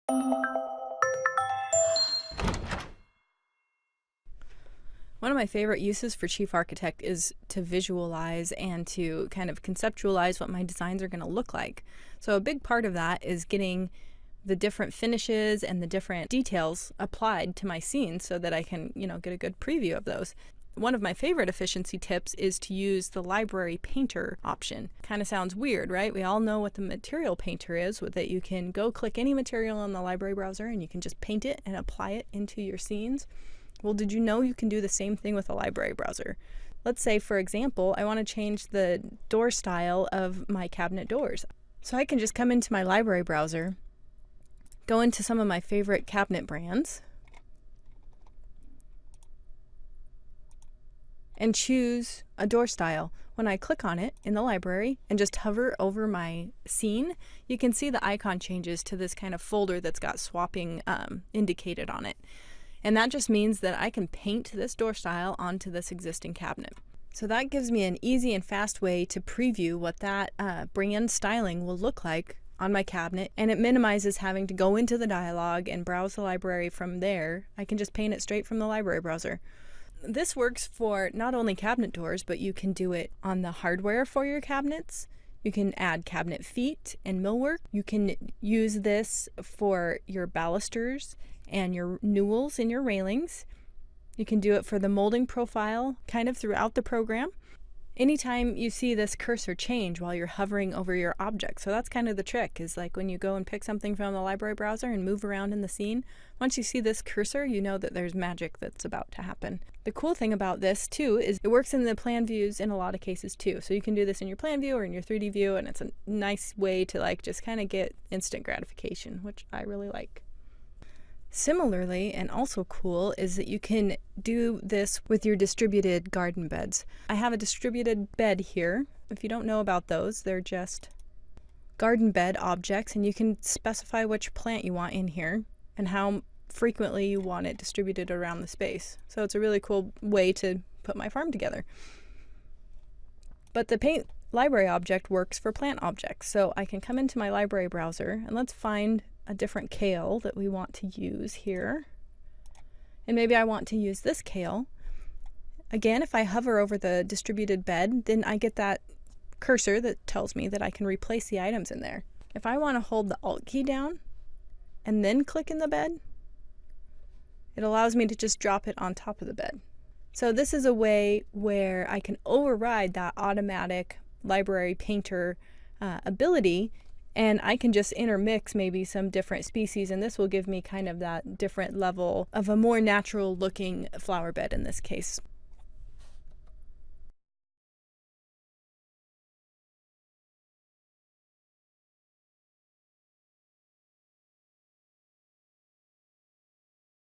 One of my favorite uses for Chief Architect is to visualize and to kind of conceptualize what my designs are going to look like. So a big part of that is getting the different finishes and the different details applied to my scenes so that I can, get a good preview of those. One of my favorite efficiency tips is to use the Library Painter option. Kind of sounds weird, right? We all know what the Material Painter is, that you can go click any material on the library browser and you can just paint it and apply it into your scenes. Well, did you know you can do the same thing with a library browser? Let's say, for example, I want to change the door style of my cabinet doors. So I can just come into my library browser, go into some of my favorite cabinet brands, and choose a door style. When I click on it in the library and just hover over my scene, you can see the icon changes to this kind of folder that's got swapping indicated on it. And that just means that I can paint this door style onto this existing cabinet. So that gives me an easy and fast way to preview what that brand styling will look like on my cabinet, and it minimizes having to go into the dialog and browse the library from there. I can just paint it straight from the library browser. This works for not only cabinet doors, but you can do it on the hardware for your cabinets. You can add cabinet feet and millwork. You can use this for your balusters and your newels and your railings. You can do it for the molding profile kind of throughout the program. Anytime you see this cursor change while you're hovering over your object. So that's kind of the trick, is like when you go and pick something from the library browser and move around in the scene, once you see this cursor, you know that there's magic that's about to happen. The cool thing about this too is it works in the plan views in a lot of cases too. So you can do this in your plan view or in your 3D view, and it's a nice way to just kind of get instant gratification, which I really like. Similarly, and also cool, is that you can do this with your distributed garden beds. I have a distributed bed here. If you don't know about those, they're just garden bed objects, and you can specify which plant you want in here and how frequently you want it distributed around the space. So it's a really cool way to put my farm together. But the paint library object works for plant objects. So I can come into my library browser and let's find a different kale that we want to use here. And maybe I want to use this kale. Again, if I hover over the distributed bed, then I get that cursor that tells me that I can replace the items in there. If I want to hold the Alt key down and then click in the bed, it allows me to just drop it on top of the bed. So this is a way where I can override that automatic library painter ability, and I can just intermix maybe some different species, and this will give me kind of that different level of a more natural looking flower bed in this case.